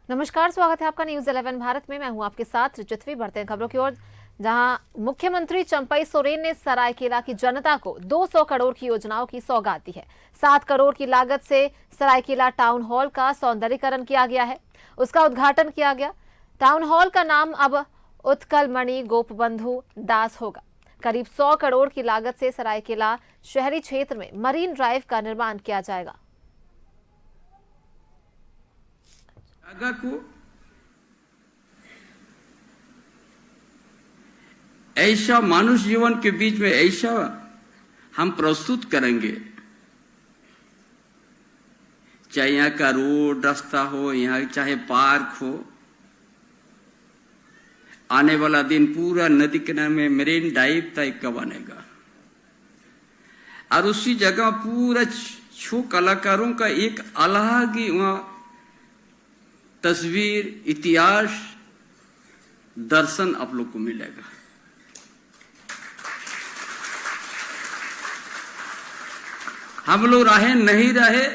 नमस्कार, स्वागत है आपका न्यूज 11 भारत में। मैं हूं आपके साथ रिचितवी। बढ़ते हैं खबरों की ओर, जहां मुख्यमंत्री चंपई सोरेन ने सरायकेला की जनता को 200 करोड़ की योजनाओं की सौगात दी है। 7 करोड़ की लागत से सरायकेला टाउन हॉल का सौंदर्यीकरण किया गया है, उसका उद्घाटन किया गया। टाउन हॉल का नाम अब उत्कलमणि गोपबंधु दास होगा। करीब 100 करोड़ की लागत से सरायकेला शहरी क्षेत्र में मरीन ड्राइव का निर्माण किया जाएगा। जगह को ऐसा मानुष जीवन के बीच में ऐसा हम प्रस्तुत करेंगे, चाहे यहाँ का रोड रास्ता हो, यहाँ चाहे पार्क हो। आने वाला दिन पूरा नदी किनारे में मरीन ड्राइव टाइप का बनेगा और उसी जगह पूरा छो कलाकारों का एक अलग ही वहां तस्वीर, इतिहास, दर्शन आप लोग को मिलेगा। हम लोग रहे नहीं रहे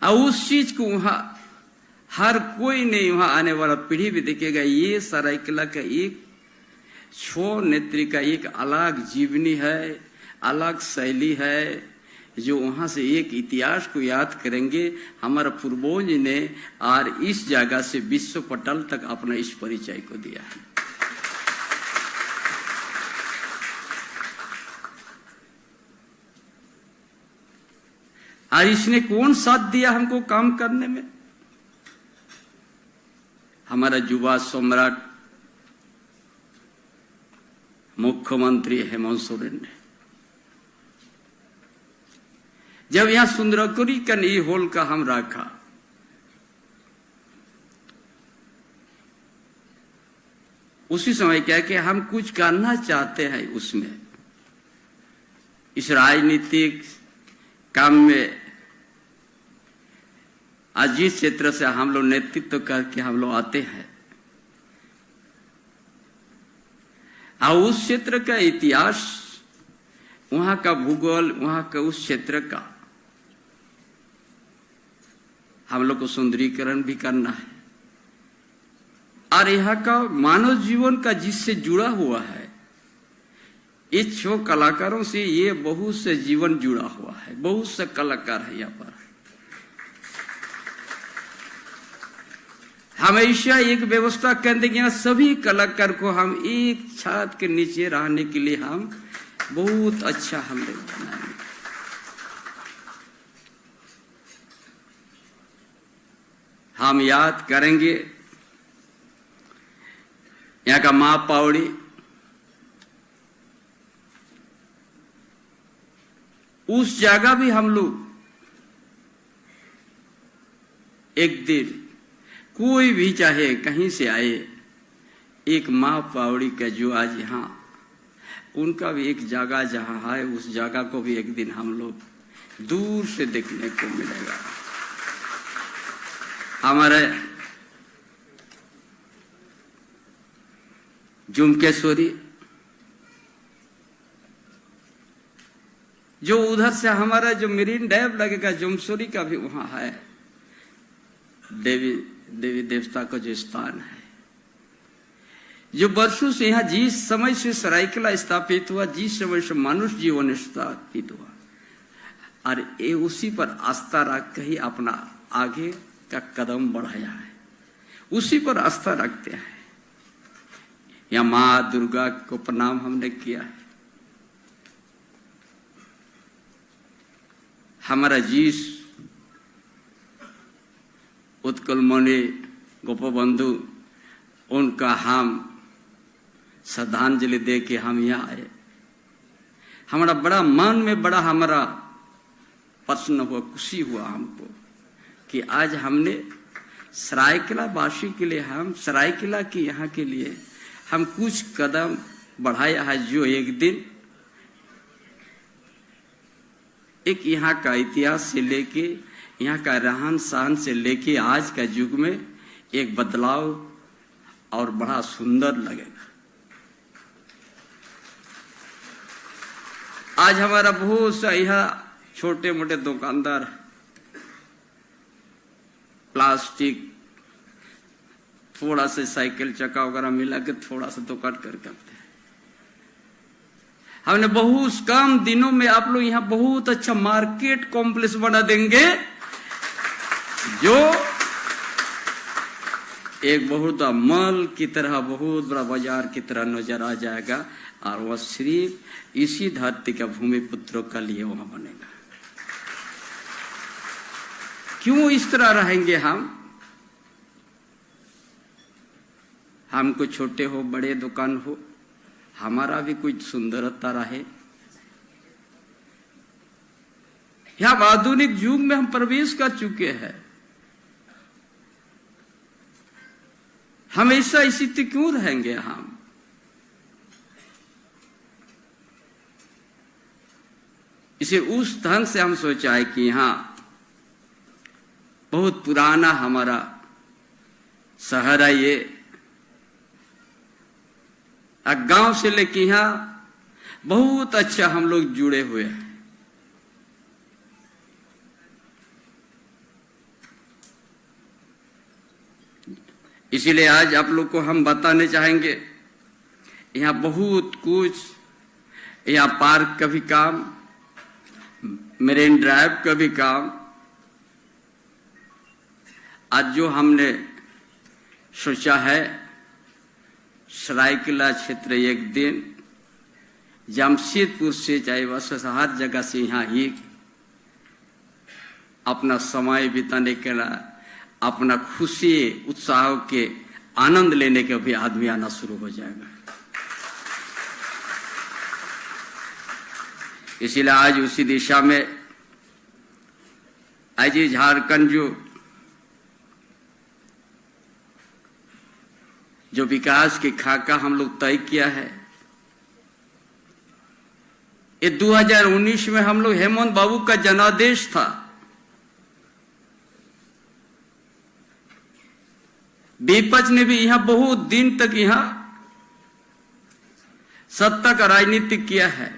और उस चीज को वहां हर कोई नहीं, वहां आने वाला पीढ़ी भी देखेगा। ये सरायकेला का एक छो नेत्री का एक अलग जीवनी है, अलग शैली है, जो वहां से एक इतिहास को याद करेंगे। हमारा पूर्वज ने और इस जगह से विश्व पटल तक अपना इस परिचय को दिया है। और इसने कौन साथ दिया हमको काम करने में? हमारा युवा सम्राट मुख्यमंत्री हेमंत सोरेन ने जब यहां सुंदरकुरी का नई हॉल का हम रखा, उसी समय क्या कि हम कुछ करना चाहते हैं उसमें, इस राजनीतिक काम में। आज जिस क्षेत्र से हम लोग नेतृत्व करके हम लोग आते हैं और उस क्षेत्र का इतिहास, वहां का भूगोल, वहां का उस क्षेत्र का हम लोग को सुंदरीकरण भी करना है। और यहाँ का मानव जीवन का जिससे जुड़ा हुआ है, इस छो कलाकारों से ये बहुत से जीवन जुड़ा हुआ है, बहुत से कलाकार है यहाँ पर। हमेशा एक व्यवस्था करते कि सभी कलाकार को हम एक छत के नीचे रहने के लिए हम बहुत अच्छा हम लोग बनाएंगे। हम याद करेंगे यहाँ का मां पावड़ी, उस जगह भी हम लोग एक दिन कोई भी चाहे कहीं से आए, एक मां पावड़ी का जो आज यहाँ उनका भी एक जगह जहां है, उस जगह को भी एक दिन हम लोग दूर से देखने को मिलेगा। हमारे जुमकेश्वरी जो उधर से हमारा जो मरीन ड्राइव लगेगा, जुमकेश्वरी का भी वहां है देवी देवता का जो स्थान है, जो वर्षों से यहाँ जिस समय से सरायकेला स्थापित हुआ, जिस समय से मनुष्य जीवन स्थापित हुआ, और ये उसी पर आस्था रख के ही अपना आगे का कदम बढ़ाया है, उसी पर आस्था रखते हैं। या मां दुर्गा को प्रणाम हमने किया है। हमारा जिस उत्कलमणि गोपबंधु, उनका हम श्रद्धांजलि दे के हम यहाँ आए। हमारा बड़ा मन में बड़ा हमारा प्रसन्न हुआ, खुशी हुआ हमको कि आज हमने सरायकेला वासी के लिए, हम सरायकेला के यहाँ के लिए हम कुछ कदम बढ़ाया है, जो एक दिन एक यहाँ का इतिहास से लेके, यहाँ का रहन सहन से लेके आज का युग में एक बदलाव और बड़ा सुंदर लगेगा। आज हमारा बहुत सा यहाँ छोटे मोटे दुकानदार प्लास्टिक थोड़ा से साइकिल चक्का वगैरह मिला के थोड़ा सा दुकान करते हैं। हमने बहुत कम दिनों में आप लोग यहाँ बहुत अच्छा मार्केट कॉम्प्लेक्स बना देंगे, जो एक बहुत मॉल की तरह, बहुत बड़ा बाजार की तरह नजर आ जाएगा। और वह सिर्फ इसी धरती का भूमि पुत्रों का लिए वहां बनेगा। क्यों इस तरह रहेंगे हमको छोटे हो बड़े दुकान हो, हमारा भी कुछ सुंदरता रहे। यह आधुनिक युग में हम प्रवेश कर चुके हैं। हमेशा स्थिति क्यों रहेंगे हम? इसे उस ढंग से हम सोचा है कि यहां बहुत पुराना हमारा शहर है ये, गांव से लेके यहां बहुत अच्छा हम लोग जुड़े हुए हैं। इसीलिए आज आप लोग को हम बताने चाहेंगे, यहाँ बहुत कुछ, यहाँ पार्क का भी काम, मरीन ड्राइव का भी काम, आज जो हमने सोचा है सरायकेला क्षेत्र एक दिन जमशेदपुर से चाहे बस हर जगह से यहाँ ही अपना समय बिताने के लिए, अपना खुशी उत्साह के आनंद लेने के भी आदमी आना शुरू हो जाएगा। इसीलिए आज उसी दिशा में आज ये झारखंड जो विकास की खाका हम लोग तय किया है, ये 2019 में हम लोग हेमंत बाबू का जनादेश था। विपक्ष ने भी यहां बहुत दिन तक यहां सत्ता का राजनीति किया है,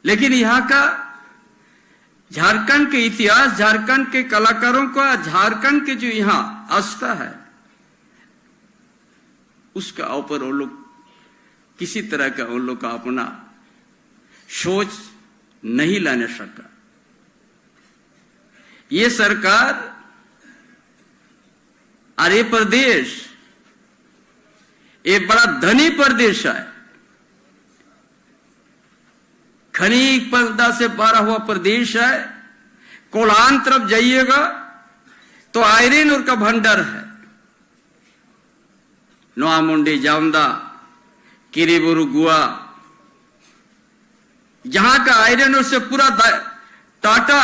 लेकिन यहां का झारखंड के इतिहास, झारखंड के कलाकारों का, झारखंड के जो यहां आस्था है, उसका ऊपर वो लोग किसी तरह का उन लोग का अपना सोच नहीं लाने सका। ये सरकार और ये प्रदेश एक बड़ा धनी प्रदेश है, खनिज पदार्थ से भरा हुआ प्रदेश है। कोल्हान तरफ जाइएगा तो आयरन और का भंडार है। नोआमुंडी, जामदा, किरीबुरु, गुआ, जहां का आयरन और से पूरा टाटा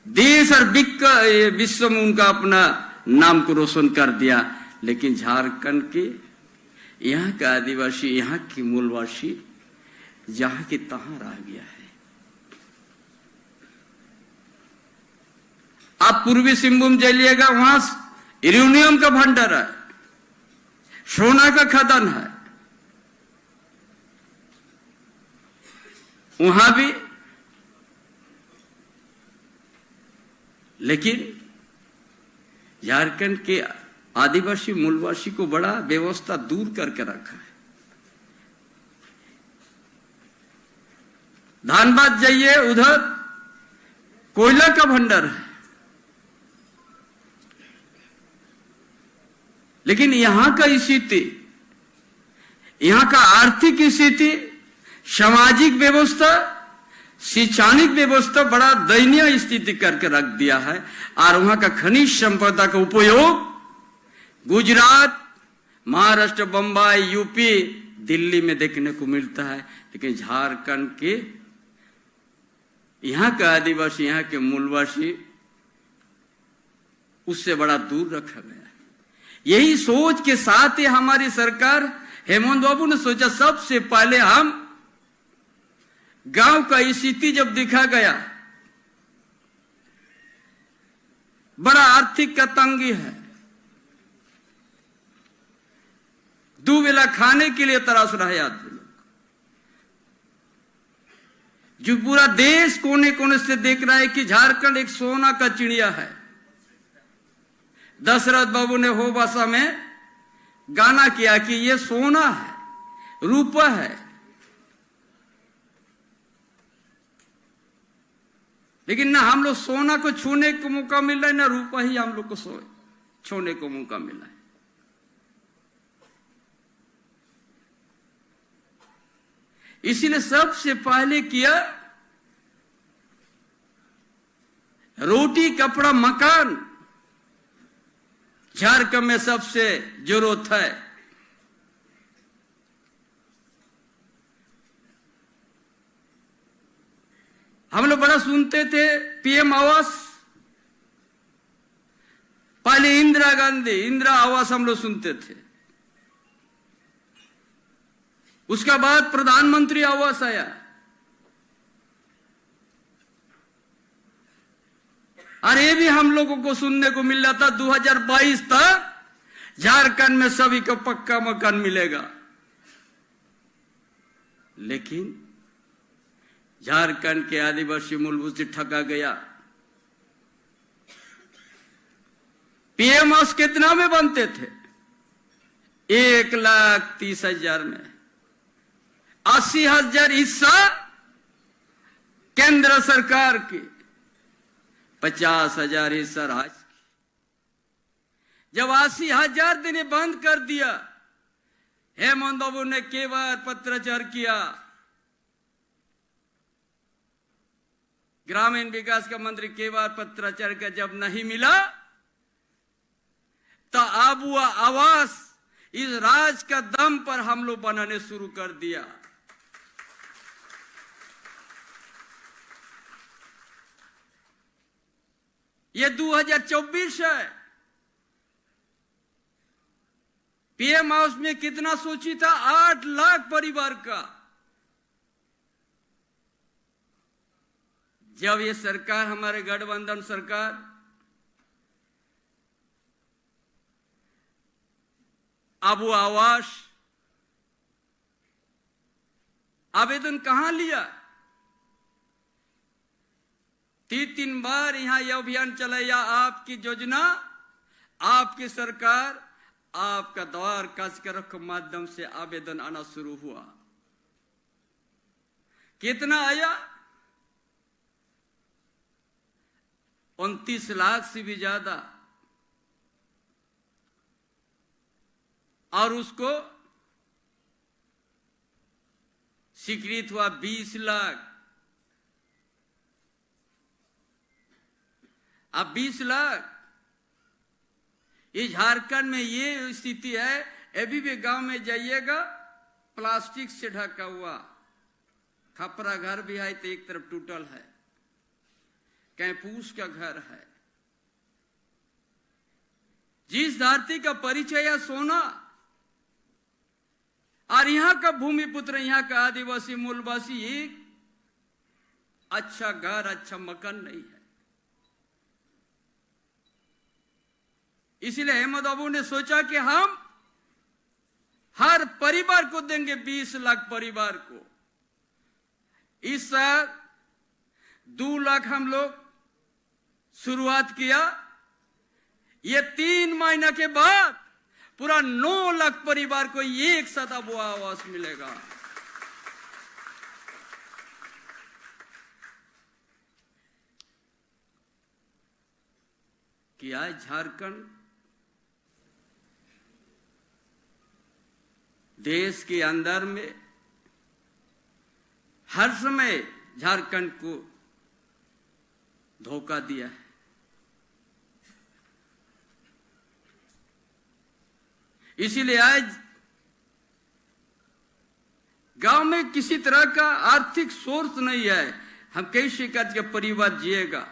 देश और विश्व में उनका अपना नाम को रोशन कर दिया। लेकिन झारखंड के यहाँ का आदिवासी, यहाँ की मूलवासी जहां के तहां रह गया है। आप पूर्वी सिंहभूम जाइएगा, वहां यूरेनियम का भंडार है, सोना का खदान है, वहां भी। लेकिन झारखंड के आदिवासी मूलवासी को बड़ा व्यवस्था दूर करके रखा है। धनबाद जाइए, उधर कोयला का भंडार है, लेकिन यहां का स्थिति, यहां का आर्थिक स्थिति, सामाजिक व्यवस्था, शैक्षणिक व्यवस्था बड़ा दयनीय स्थिति करके रख दिया है। और वहां का खनिज संपदा का उपयोग गुजरात, महाराष्ट्र, बंबई, यूपी, दिल्ली में देखने को मिलता है। लेकिन झारखंड के यहाँ का आदिवासी, यहाँ के मूलवासी, उससे बड़ा दूर रखा गया है। यही सोच के साथ ही हमारी सरकार, हेमंत बाबू ने सोचा सबसे पहले हम गांव का स्थिति जब देखा गया, बड़ा आर्थिक का तंगी है, दो वेला खाने के लिए तरास रहे आदमी लोग, जो पूरा देश कोने कोने से देख रहा है कि झारखंड एक सोना का चिड़िया है। दशरथ बाबू ने हो भाषा में गाना किया कि ये सोना है, रूपा है। लेकिन ना हम लोग सोना को छूने को मौका मिल रहा है, ना रूपा ही हम लोग को छूने को मौका मिल रहा है। इसीलिए सबसे पहले किया रोटी कपड़ा मकान झारखंड में सबसे जरूरत है। हम लोग बड़ा सुनते थे पीएम आवास, पहले इंदिरा गांधी इंदिरा आवास हम लोग सुनते थे, उसका बाद प्रधानमंत्री आवास आया। और ये भी हम लोगों को सुनने को मिल रहा था 2022 तक झारखंड में सभी को पक्का मकान मिलेगा। लेकिन झारखंड के आदिवासी मूलभूत से ठगा गया। पीएम आवास कितना में बनते थे? 1,30,000 में। 80,000 हिस्सा केंद्र सरकार की, 50,000 हिस्सा राज्य की। जब 80,000 दिन बंद कर दिया, हेमंत बाबू ने कई बार पत्राचार किया। ग्रामीण विकास का मंत्री कई बार पत्राचार का, जब नहीं मिला तो अब वो आवास इस राज का दम पर हम लोग बनाने शुरू कर दिया। ये 2024 है। पीएम आवास में कितना सोची था? 8 लाख परिवार का। जब ये सरकार, हमारे गठबंधन सरकार अब वो आवास आवेदन कहां लिया? 3 बार यहां यह अभियान चलाया, आपकी योजना, आपकी सरकार, आपका द्वार कार्यक्रम के माध्यम से आवेदन आना शुरू हुआ। कितना आया? 29 लाख से भी ज्यादा। और उसको स्वीकृत हुआ 20 लाख। अब 20 लाख, ये झारखंड में ये स्थिति है। अभी भी गांव में जाइएगा, प्लास्टिक से ढका हुआ खपरा घर भी है, तो एक तरफ टूटल है, कहीं फूस का घर है। जिस धरती का परिचय है सोना, और यहां का भूमि पुत्र, यहां का आदिवासी मूलवासी, एक अच्छा घर, अच्छा मकान नहीं है। इसलिए हेमंत बाबू ने सोचा कि हम हर परिवार को देंगे, 20 लाख परिवार को। इस साल 2 लाख हम लोग शुरुआत किया। ये 3 महीने के बाद पूरा 9 लाख परिवार को एक साथ अब वो आवास मिलेगा। कि आज झारखंड देश के अंदर में हर समय झारखंड को धोखा दिया है। इसीलिए आज गांव में किसी तरह का आर्थिक सोर्स नहीं है। हम कैसे करके परिवार जिएगा?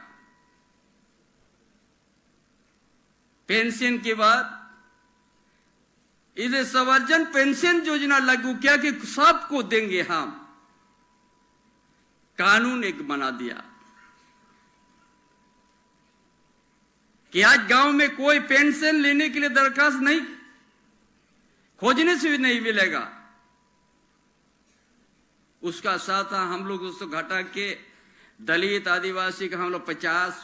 पेंशन के बाद इसे संवर्जन पेंशन योजना लागू किया कि सबको देंगे हम। कानून एक बना दिया कि आज गांव में कोई पेंशन लेने के लिए दरखास्त नहीं, खोजने से भी नहीं मिलेगा। उसका साथ हम लोग उसको घटा के दलित आदिवासी का हम लोग 50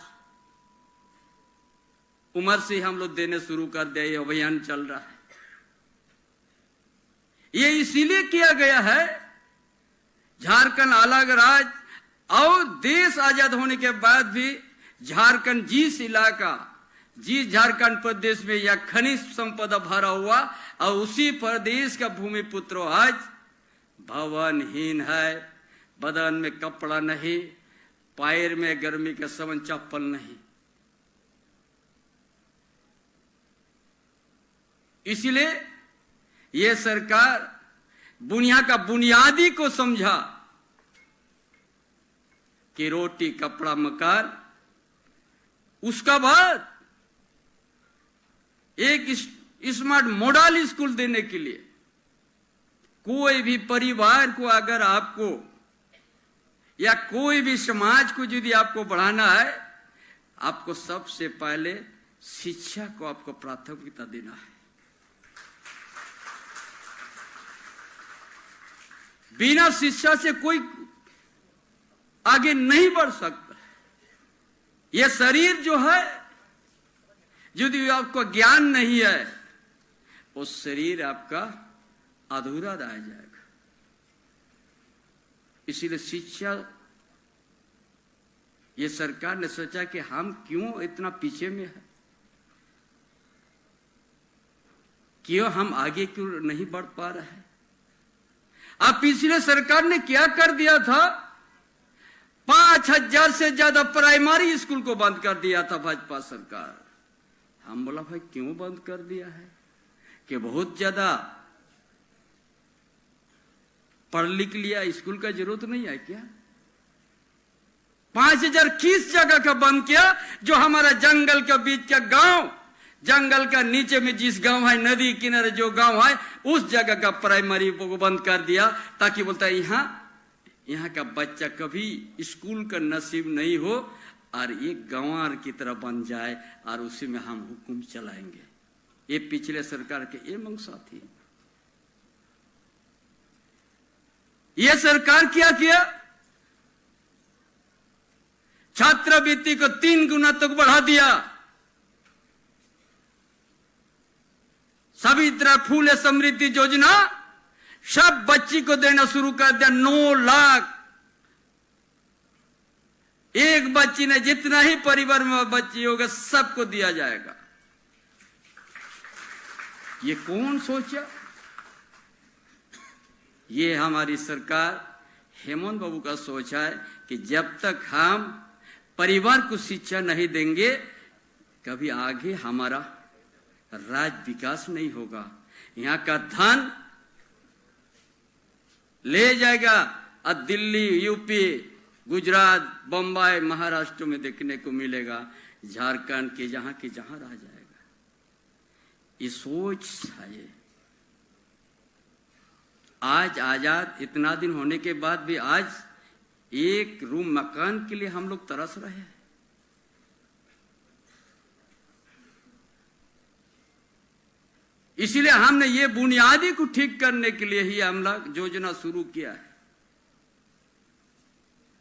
उम्र से हम लोग देने शुरू कर दिया। ये अभियान चल रहा है। ये इसीलिए किया गया है, झारखंड अलग राज्य और देश आजाद होने के बाद भी झारखंड जिस झारखंड प्रदेश में यह खनिज संपदा भरा हुआ और उसी प्रदेश का भूमि पुत्र आज भवनहीन है, बदन में कपड़ा नहीं, पैर में गर्मी के समय चप्पल नहीं। इसलिए ये सरकार दुनिया का बुनियादी को समझा कि रोटी कपड़ा मकान, उसका बाद एक स्मार्ट मॉडल स्कूल देने के लिए कोई भी परिवार को अगर आपको या कोई भी समाज को यदि आपको बढ़ाना है, आपको सबसे पहले शिक्षा को आपको प्राथमिकता देना है। बिना शिक्षा से कोई आगे नहीं बढ़ सकता। यह शरीर जो है, यदि आपको ज्ञान नहीं है, वो शरीर आपका अधूरा रह जाएगा। इसीलिए शिक्षा, ये सरकार ने सोचा कि हम क्यों इतना पीछे में है, क्यों हम आगे क्यों नहीं बढ़ पा रहे हैं। अब पिछले सरकार ने क्या कर दिया था, 5000 से ज्यादा प्राइमरी स्कूल को बंद कर दिया था भाजपा सरकार। हम बोला भाई क्यों बंद कर दिया है, कि बहुत ज्यादा पढ़ लिख लिया, स्कूल का जरूरत नहीं है क्या। 5000 किस जगह का बंद किया, जो हमारा जंगल के बीच का गांव, जंगल का नीचे में जिस गांव है, नदी किनारे जो गांव है, उस जगह का प्राइमरी को बंद कर दिया, ताकि बोलता है यहाँ का बच्चा कभी स्कूल का नसीब नहीं हो और एक गंवार की तरह बन जाए और उसी में हम हुक्म चलाएंगे। ये पिछले सरकार के ये मंशा थी। ये सरकार क्या किया, छात्रवृत्ति को 3 गुना तक बढ़ा दिया। सवित्रा फूले समृद्धि योजना सब बच्ची को देना शुरू कर दिया। 9 लाख एक बच्ची ने, जितना ही परिवार में बच्ची होगा सबको दिया जाएगा। ये कौन सोचा? ये हमारी सरकार हेमंत बाबू का सोच है कि जब तक हम परिवार को शिक्षा नहीं देंगे, कभी आगे हमारा राज्य विकास नहीं होगा। यहाँ का धन ले जाएगा और दिल्ली, यूपी, गुजरात, बम्बई, महाराष्ट्र में देखने को मिलेगा, झारखंड के जहां रह जाएगा। ये सोच है। ये आज आजाद इतना दिन होने के बाद भी आज एक रूम मकान के लिए हम लोग तरस रहे हैं। इसीलिए हमने ये बुनियादी को ठीक करने के लिए ही हम लोग योजना शुरू किया है।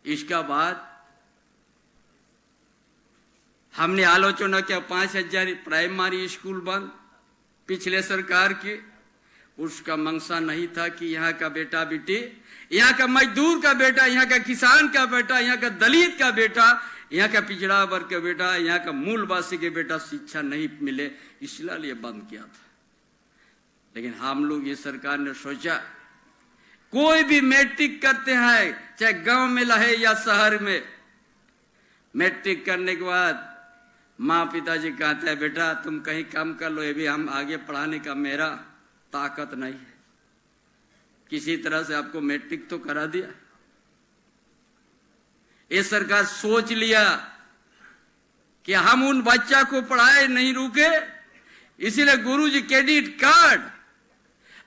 इसका बाद हमने आलोचना किया 5000 प्राइमरी स्कूल बंद पिछले सरकार की। उसका मंशा नहीं था कि यहाँ का बेटा बेटी, यहाँ का मजदूर का बेटा, यहाँ का किसान का बेटा, यहाँ का दलित का बेटा, यहाँ का पिछड़ा वर्ग का बेटा, यहाँ का मूलवासी के बेटा शिक्षा नहीं मिले, इसलिए बंद किया था। लेकिन हम लोग, ये सरकार ने सोचा कोई भी मैट्रिक करते हैं, चाहे गांव में रहे या शहर में, मैट्रिक करने के बाद माँ पिताजी कहते हैं बेटा तुम कहीं काम कर लो, ये भी हम आगे पढ़ाने का मेरा ताकत नहीं है। किसी तरह से आपको मैट्रिक तो करा दिया। ये सरकार सोच लिया कि हम उन बच्चा को पढ़ाए नहीं रुके, इसीलिए गुरुजी क्रेडिट कार्ड,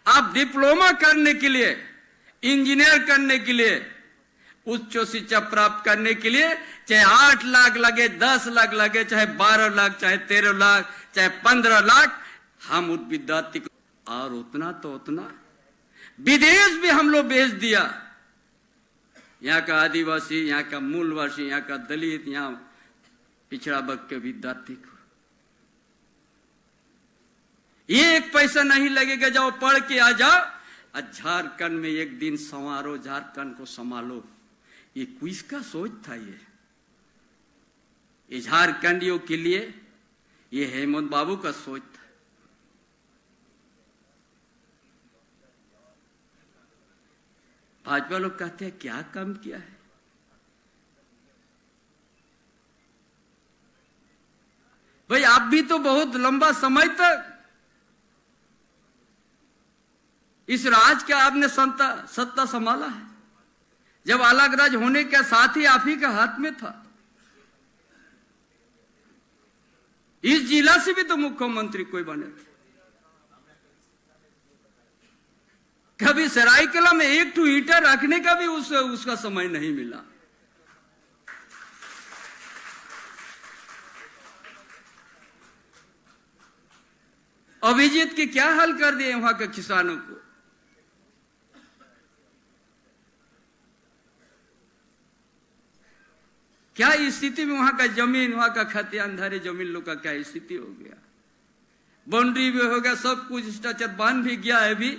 आप डिप्लोमा करने के लिए, इंजीनियर करने के लिए, उच्च शिक्षा प्राप्त करने के लिए, चाहे 8 लाख लगे, 10 लाख लगे, चाहे 12 लाख, चाहे 13 लाख, चाहे 15 लाख, हम उस विद्यार्थी को, और उतना तो उतना विदेश भी हम लोग भेज दिया। यहाँ का आदिवासी, यहाँ का मूलवासी, यहाँ का दलित, यहाँ पिछड़ा वर्ग के विद्यार्थी को ये एक पैसा नहीं लगेगा। जाओ पढ़ के आ जाओ और झारखंड में एक दिन संवारो, झारखंड को संभालो। ये किसका सोच था? ये झारखंडियों के लिए ये हेमंत बाबू का सोच था। भाजपा लोग कहते हैं क्या काम किया है? भाई आप भी तो बहुत लंबा समय तक इस राज का आपने सत्ता संभाला है। जब अलग राज होने के साथ ही आप ही के हाथ में था। इस जिला से भी तो मुख्यमंत्री कोई बने थे। कभी सरायकेला में एक टू ईटा रखने का भी उसका समय नहीं मिला। अभिजीत के क्या हाल कर दिए वहां के किसानों को। क्या स्थिति में वहां का जमीन, वहां का खतियान धारे जमीन लोग का क्या स्थिति हो गया। बाउंड्री भी हो गया, सब कुछ स्ट्रक्चर बन भी गया है, भी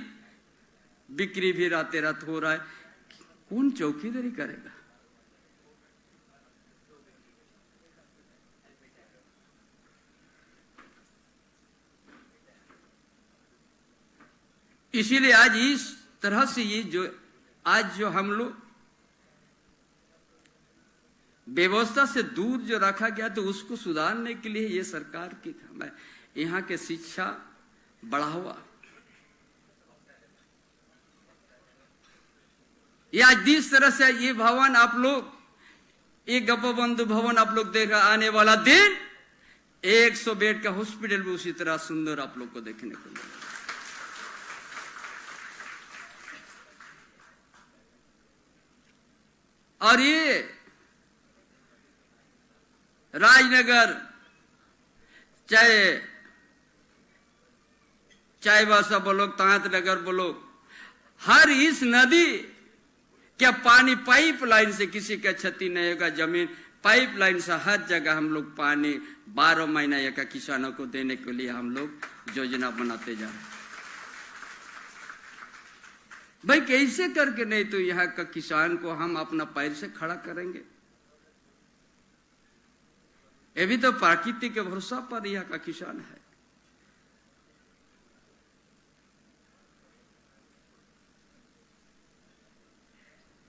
बिक्री भी राते रात हो रहा है। कौन चौकीदारी करेगा? इसीलिए आज इस तरह से ये जो हम लोग व्यवस्था से दूर जो रखा गया, तो उसको सुधारने के लिए ये सरकार की काम है। यहाँ के शिक्षा बढ़ावा, ये आज जिस तरह से ये भवन आप लोग, ये गोपबंधु भवन आप लोग देख रहे, आने वाला दिन 100 बेड का हॉस्पिटल भी उसी तरह सुंदर आप लोग को देखने को मिलेगा। और ये राजनगर चाईबासा बोलो, तांत नगर बोलो, हर इस नदी क्या पानी पाइपलाइन से किसी का क्षति नहीं होगा। जमीन पाइपलाइन से हर जगह हम लोग पानी 12 महीना या का किसानों को देने के लिए हम लोग योजना बनाते जा रहे हैं। भाई कैसे करके नहीं तो यहाँ का किसान को हम अपना पैर से खड़ा करेंगे। ये भी तो प्रकृति के भरोसा पर यहाँ का किसान है।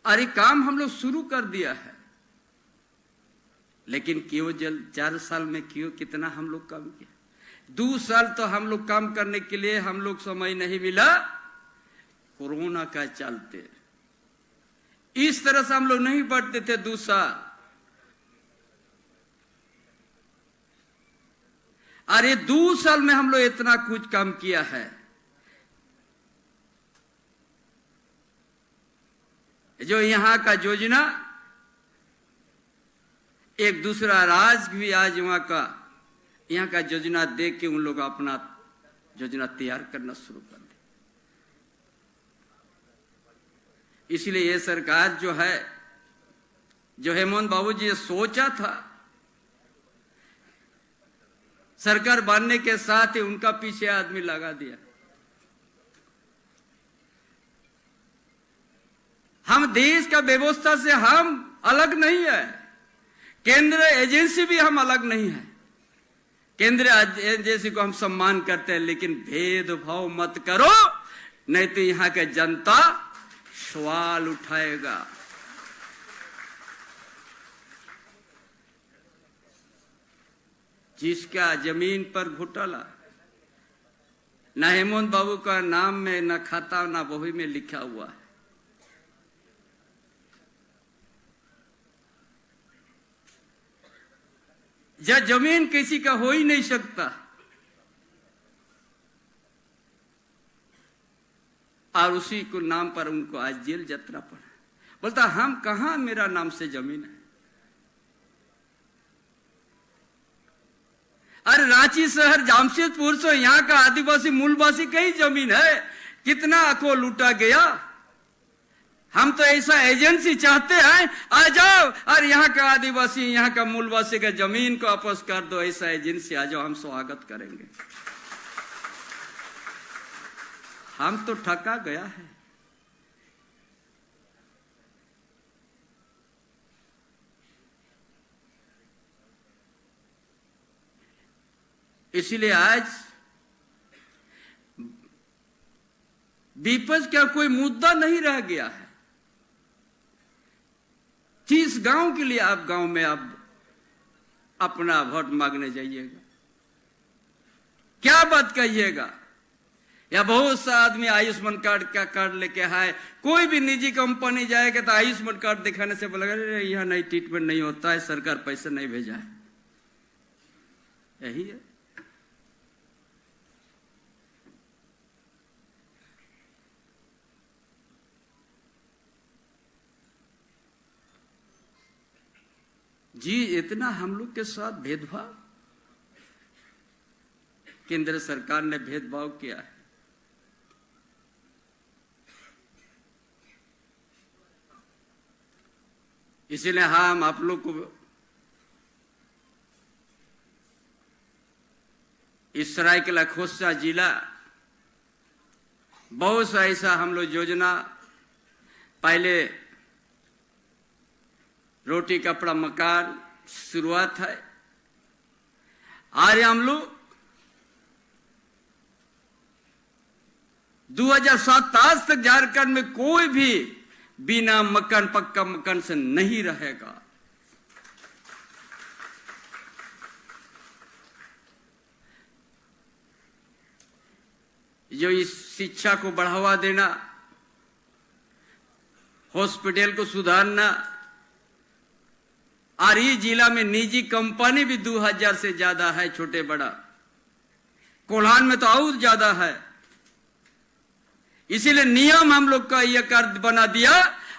अरे काम हम लोग शुरू कर दिया है, लेकिन क्यों 4 साल में क्यों कितना हम लोग काम किया। 2 साल तो हम लोग काम करने के लिए हम लोग समय नहीं मिला, कोरोना का चलते। इस तरह से हम लोग नहीं बढ़ते थे 2 साल। अरे 2 साल में हम लोग इतना कुछ काम किया है। जो यहाँ का योजना, एक दूसरा राज्य भी आज वहां का यहाँ का योजना देख के उन लोग अपना योजना तैयार करना शुरू कर दे। इसलिए ये सरकार जो है, जो हेमंत बाबू जी सोचा था, सरकार बनने के साथ ही उनका पीछे आदमी लगा दिया। हम देश का व्यवस्था से हम अलग नहीं है, केंद्र एजेंसी भी हम अलग नहीं है। केंद्र एजेंसी को हम सम्मान करते हैं, लेकिन भेदभाव मत करो, नहीं तो यहाँ के जनता सवाल उठाएगा। जिसका जमीन पर घोटाला, न हेमंत बाबू का नाम में, न खाता, न बही में लिखा हुआ है। जब जमीन किसी का हो ही नहीं सकता, और उसी को नाम पर उनको आज जेल यात्रा पड़ा। बोलता हम कहां, मेरा नाम से जमीन है। अरे रांची शहर, जमशेदपुर से यहाँ का आदिवासी मूलवासी कई जमीन है, कितना को लूटा गया। हम तो ऐसा एजेंसी चाहते हैं, आ जाओ और यहाँ का आदिवासी, यहाँ का मूलवासी का जमीन को वापस कर दो, ऐसा एजेंसी आ जाओ, हम स्वागत करेंगे। हम तो ठगा गया है। इसीलिए आज विपक्ष का कोई मुद्दा नहीं रह गया है। 30 गांव के लिए आप गांव में आप अपना वोट मांगने जाइएगा, क्या बात कहिएगा? या बहुत सा आदमी आयुष्मान कार्ड का कार्ड लेके आए, कोई भी निजी कंपनी जाएगा तो आयुष्मान कार्ड दिखाने से बोलेगा यहाँ नहीं, ट्रीटमेंट नहीं होता है, सरकार पैसा नहीं भेजा है। यही है। जी, इतना हम लोग के साथ भेदभाव, केंद्र सरकार ने भेदभाव किया है। इसीलिए हम आप लोग को इस सरायकेला खोसा जिला बहुत सा ऐसा हम लोग योजना, पहले रोटी कपड़ा मकान शुरुआत है। आज हम लोग 2027 तक झारखंड में कोई भी बिना मकान, पक्का मकान से नहीं रहेगा। जो इस शिक्षा को बढ़ावा देना, हॉस्पिटल को सुधारना, और इस जिला में निजी कंपनी भी 2000 से ज्यादा है, छोटे बड़ा। कोल्हान में तो और ज्यादा है। इसीलिए नियम हम लोग का यह कर बना दिया,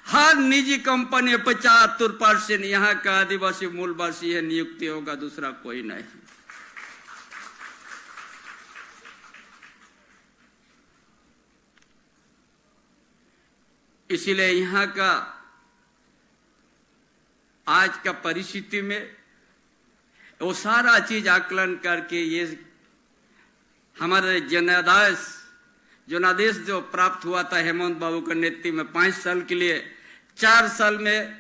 हर निजी कंपनी 75% यहाँ का आदिवासी मूलवासी है, नियुक्ति होगा, दूसरा कोई नहीं। इसीलिए यहाँ का आज का परिस्थिति में वो सारा चीज आकलन करके ये हमारे जनादेश जो प्राप्त हुआ था हेमंत बाबू के नेतृत्व में 5 साल के लिए, 4 साल में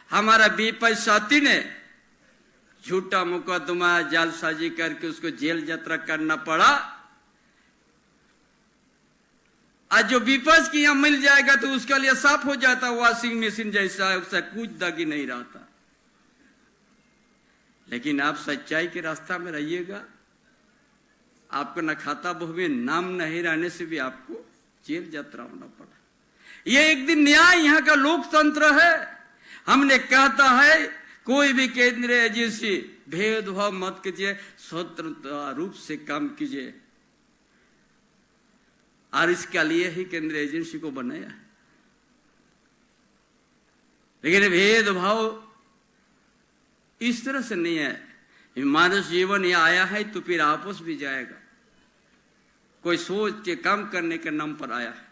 हमारा विपक्ष साथी ने झूठा मुकदमा जालसाजी करके उसको जेल यात्रा करना पड़ा। आज जो विपक्ष की यहां मिल जाएगा तो उसका लिए साफ हो जाता, वॉशिंग मशीन जैसा है, उससे कुछ दागी नहीं रहता। लेकिन आप सच्चाई के रास्ता में रहिएगा, आपको न खाता बहु में नाम नहीं रहने से भी आपको जेल यात्रा होना पड़ा। ये एक दिन न्याय यहाँ का लोकतंत्र है। हमने कहता है कोई भी केंद्रीय एजेंसी भेदभाव मत कीजिए, स्वतंत्र रूप से काम कीजिए, और इसके लिए ही केंद्रीय एजेंसी को बनाया है। लेकिन भेदभाव इस तरह से नहीं है। मानव जीवन यहाँ आया है तो फिर आपस भी जाएगा, कोई सोच के काम करने के नाम पर आया है,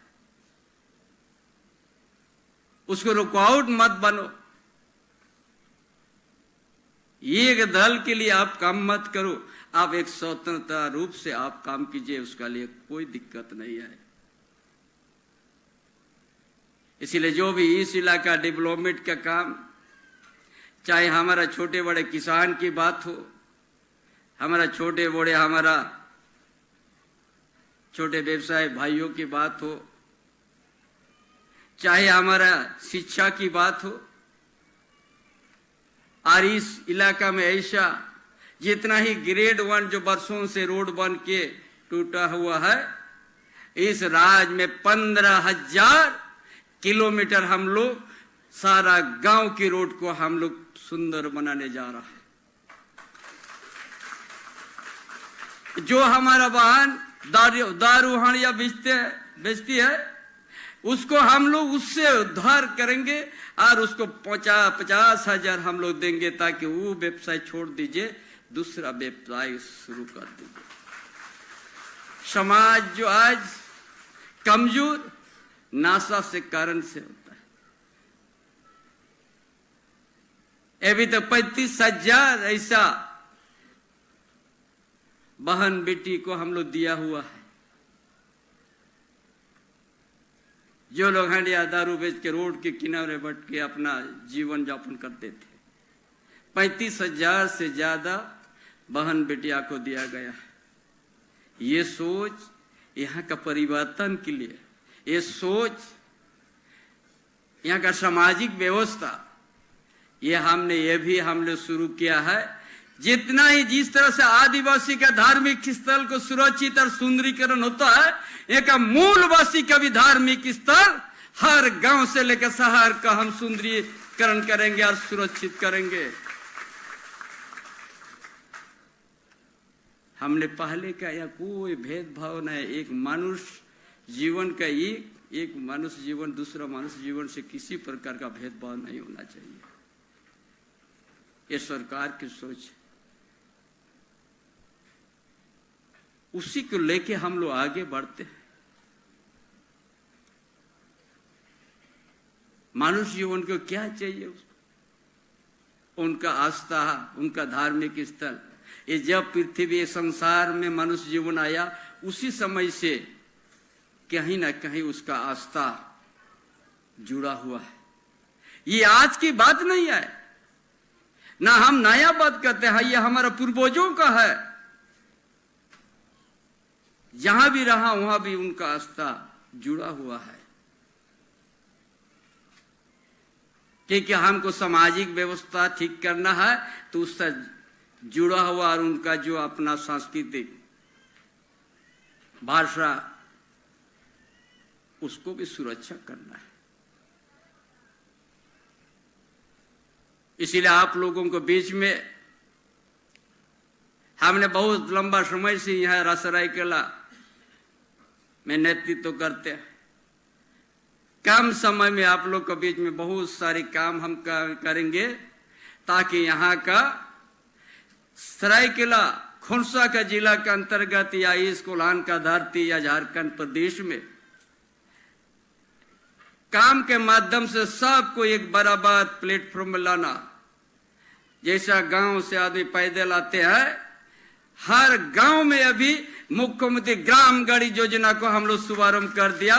उसको रुकावट मत बनो। एक दल के लिए आप काम मत करो, आप एक स्वतंत्र रूप से आप काम कीजिए, उसका लिए कोई दिक्कत नहीं है। इसीलिए जो भी इस इलाका डेवलपमेंट का काम, चाहे हमारा छोटे बड़े किसान की बात हो, हमारा छोटे बड़े हमारा छोटे व्यवसाय भाइयों की बात हो, चाहे हमारा शिक्षा की बात हो, और इस इलाका में ऐसा जितना ही ग्रेड 1 जो वर्षों से रोड बन के टूटा हुआ है, इस राज्य में 15,000 किलोमीटर हम लोग सारा गांव की रोड को हम लोग सुंदर बनाने जा रहा है। जो हमारा वाहन दारू हानिया बेचती है, उसको हम लोग उससे उद्धार करेंगे और उसको 50,000 हम लोग देंगे, ताकि वो व्यवसाय छोड़ दीजिए, दूसरा व्यवसाय शुरू कर दीजिए। समाज जो आज कमजोर नासा से कारण से होता है, अभी तो 35,000 ऐसा बहन बेटी को हम लोग दिया हुआ है। जो लोग हंडिया दारू बेच के रोड के किनारे बैठ के अपना जीवन यापन करते थे, 35,000 से ज्यादा बहन बेटिया को दिया गया है। ये सोच यहाँ का परिवर्तन के लिए, ये सोच यहाँ का सामाजिक व्यवस्था, ये हमने शुरू किया है। जितना ही जिस तरह से आदिवासी का धार्मिक स्थल को सुरक्षित और सुंदरीकरण होता है, एक मूलवासी का भी धार्मिक स्थल हर गांव से लेकर शहर का हम सुंदरीकरण करेंगे और सुरक्षित करेंगे। हमने पहले का या कोई भेदभाव नहीं। एक मनुष्य जीवन का एक मनुष्य जीवन दूसरा मनुष्य जीवन से किसी प्रकार का भेदभाव नहीं होना चाहिए। ये सरकार की सोच है, उसी को लेके हम लोग आगे बढ़ते हैं। मनुष्य जीवन को क्या चाहिए? उनका आस्था, उनका धार्मिक स्थल। ये जब पृथ्वी संसार में मनुष्य जीवन आया, उसी समय से कहीं ना कहीं उसका आस्था जुड़ा हुआ है। ये आज की बात नहीं है, ना हम नया बात करते हैं, ये हमारा पूर्वजों का है। जहां भी रहा वहां भी उनका आस्था जुड़ा हुआ है। क्योंकि हमको सामाजिक व्यवस्था ठीक करना है, तो उससे जुड़ा हुआ और उनका जो अपना सांस्कृतिक भाषा, उसको भी सुरक्षा करना है। इसीलिए आप लोगों को बीच में हमने बहुत लंबा समय से यहाँ सरायकेला में नेतृत्व करते हैं। कम समय में आप लोग के बीच में बहुत सारे काम हम करेंगे, ताकि यहाँ का सरायकेला खोंसा का जिला के अंतर्गत या इस कोल्हान का धरती या झारखंड प्रदेश में काम के माध्यम से सबको एक बराबर प्लेटफॉर्म में लाना। जैसा गांव से आदमी पैदल आते हैं, हर गांव में अभी मुख्यमंत्री ग्राम गाड़ी योजना को हम लोग शुभारंभ कर दिया।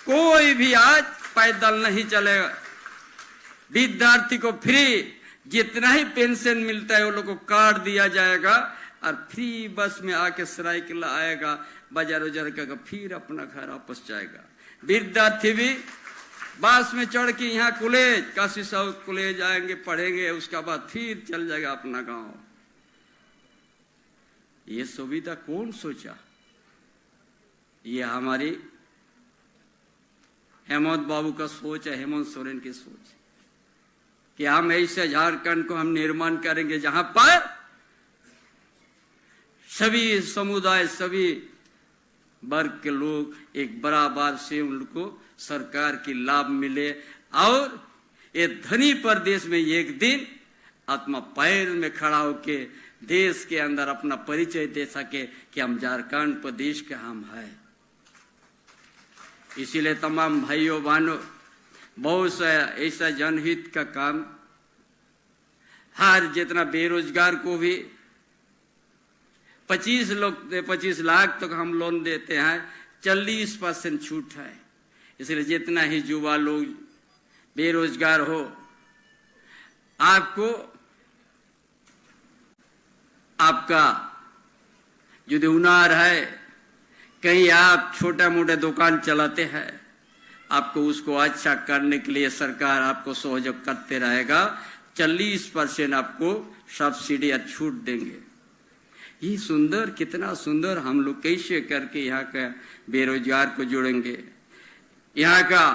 कोई भी आज पैदल नहीं चलेगा। विद्यार्थी को फ्री जितना ही पेंशन मिलता है वो लोग को कार्ड दिया जाएगा, और फ्री बस में आके सरायकेला आएगा, बाजार उजार का फिर अपना घर वापस जाएगा। विद्यार्थी भी बस में चढ़ के यहाँ कॉलेज, काशी साउथ कॉलेज आएंगे, पढ़ेंगे, उसके बाद फिर चल जाएगा अपना गांव। ये सुविधा कौन सोचा? ये हमारी हेमंत बाबू का सोच है, हेमंत सोरेन की सोच, कि हम ऐसे झारखंड को हम निर्माण करेंगे जहां पर सभी समुदाय, सभी वर्ग के लोग एक बराबर से उनको सरकार की लाभ मिले, और ये धनी प्रदेश में एक दिन आत्मा पैर में खड़ा होके देश के अंदर अपना परिचय दे सके कि हम झारखंड प्रदेश के हम हैं। इसीलिए तमाम भाइयों बहनों, बहुत सा ऐसा जनहित का काम, हर जितना बेरोजगार को भी 25 लाख तक हम लोन देते हैं, 40% छूट है। इसलिए जितना ही युवा लोग बेरोजगार हो, आपको आपका जो हुनर है, कहीं आप छोटा मोटा दुकान चलाते हैं, आपको उसको अच्छा करने के लिए सरकार आपको सहयोग करते रहेगा। 40% आपको सब्सिडी या छूट देंगे। ये सुंदर, कितना सुंदर, हम लोग कैसे करके यहाँ का बेरोजगार को जोड़ेंगे, यहाँ का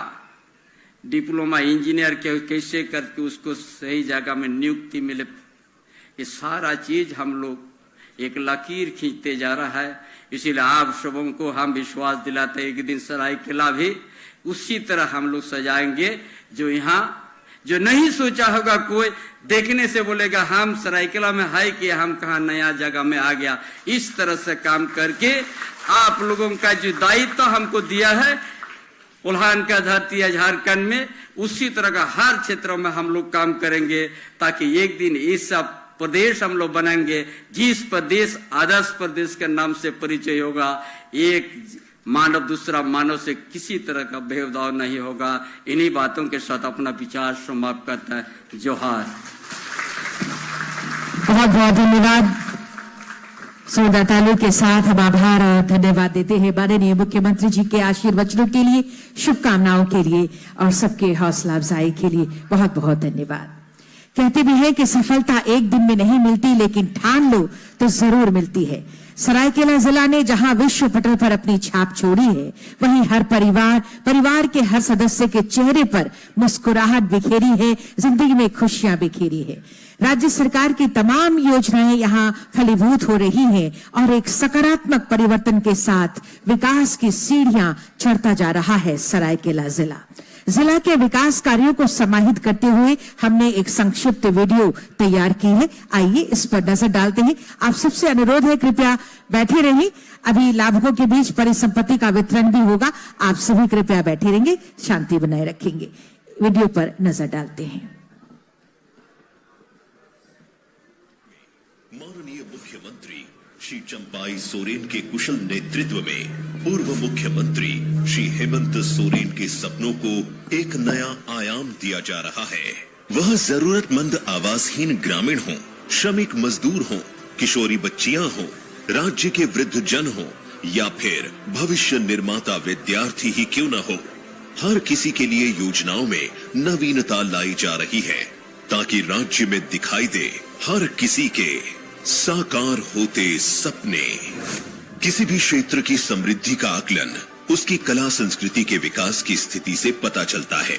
डिप्लोमा इंजीनियर के कैसे करके उसको सही जगह में नियुक्ति मिले, ये सारा चीज हम लोग एक लकीर खींचते जा रहा है। इसीलिए आप सबों को हम विश्वास दिलाते हैं, एक दिन सरायकेला भी उसी तरह हम लोग सजाएंगे। जो यहाँ जो नहीं सोचा होगा, कोई देखने से बोलेगा हम सरायकेला में है कि हम कहाँ नया जगह में आ गया। इस तरह से काम करके आप लोगों का जो दायित्व हमको दिया है, उल्हान का धरती है झारखंड में, उसी तरह का हर क्षेत्रों में हम लोग काम करेंगे, ताकि एक दिन ऐसा प्रदेश हम लोग बनाएंगे जिस प्रदेश आदर्श प्रदेश के नाम से परिचय होगा। एक मानव दूसरा मानव से किसी तरह का भेदभाव नहीं होगा। इन्हीं बातों के साथ अपना विचार समाप्त करता है। जोहार। बहुत बहुत धन्यवाद। जोरदार तालियों के साथ हम आभार और धन्यवाद देते हैं माननीय मुख्यमंत्री जी के आशीर्वचनों के लिए, शुभकामनाओं के लिए और सबके हौसला अफजाई के लिए बहुत बहुत धन्यवाद। कहते भी हैं कि सफलता एक दिन में नहीं मिलती, लेकिन ठान लो तो जरूर मिलती है। सरायकेला जिला ने जहां विश्व पटल पर अपनी छाप छोड़ी है, वहीं हर परिवार के हर सदस्य के चेहरे पर मुस्कुराहट बिखेरी है, जिंदगी में खुशियां बिखेरी है। राज्य सरकार की तमाम योजनाएं यहां फलीभूत हो रही हैं और एक सकारात्मक परिवर्तन के साथ विकास की सीढ़ियां चढ़ता जा रहा है सरायकेला जिला। जिला के विकास कार्यों को समाहित करते हुए हमने एक संक्षिप्त वीडियो तैयार की है। आइए इस पर नजर डालते हैं। आप सबसे अनुरोध है, कृपया बैठे रहिए। अभी लाभुकों के बीच परिसंपत्ति का वितरण भी होगा। आप सभी कृपया बैठे रहेंगे, शांति बनाए रखेंगे। वीडियो पर नजर डालते हैं। माननीय मुख्यमंत्री श्री चंपाई सोरेन के कुशल नेतृत्व में पूर्व मुख्यमंत्री श्री हेमंत सोरेन के सपनों को एक नया आयाम दिया जा रहा है। वह जरूरतमंद आवासहीन ग्रामीण हो, श्रमिक मजदूर हो, किशोरी बच्चियां हो, राज्य के वृद्ध जन हो या फिर भविष्य निर्माता विद्यार्थी ही क्यों न हो, हर किसी के लिए योजनाओं में नवीनता लाई जा रही है, ताकि राज्य में दिखाई दे हर किसी के साकार होते सपने। किसी भी क्षेत्र की समृद्धि का आकलन उसकी कला संस्कृति के विकास की स्थिति से पता चलता है।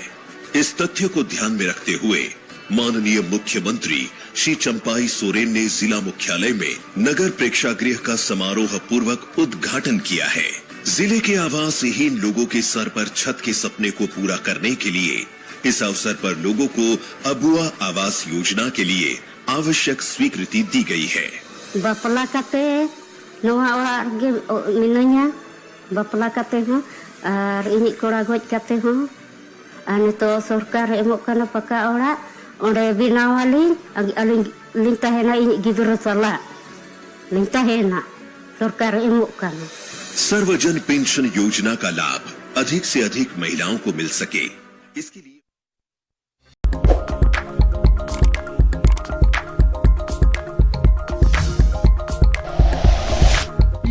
इस तथ्य को ध्यान में रखते हुए माननीय मुख्यमंत्री श्री चंपाई सोरेन ने जिला मुख्यालय में नगर प्रेक्षागृह का समारोह पूर्वक उद्घाटन किया है। जिले के आवासहीन लोगों के सर पर छत के सपने को पूरा करने के लिए इस अवसर पर लोगों को अबुआ आवास योजना के लिए आवश्यक स्वीकृति दी गई है। बापला काते नवा ओराग गे मिनाया बापला काते हो और इनी कोड़ा गोज काते हो और नितो सरकार एमोग काना पका ओड़ा ओंडे बिनावाली अलिंग तहेना इनी गिदरो सला लिंग तहेना सरकार एमोग काना। सर्वजन पेंशन योजना का लाभ अधिक से अधिक महिलाओं को मिल सके, इसके लिए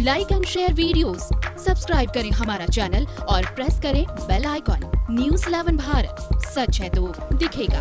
like and share videos, subscribe करें हमारा चैनल और प्रेस करें बेल आइकॉन। न्यूज़ 11 भारत, सच है तो दिखेगा।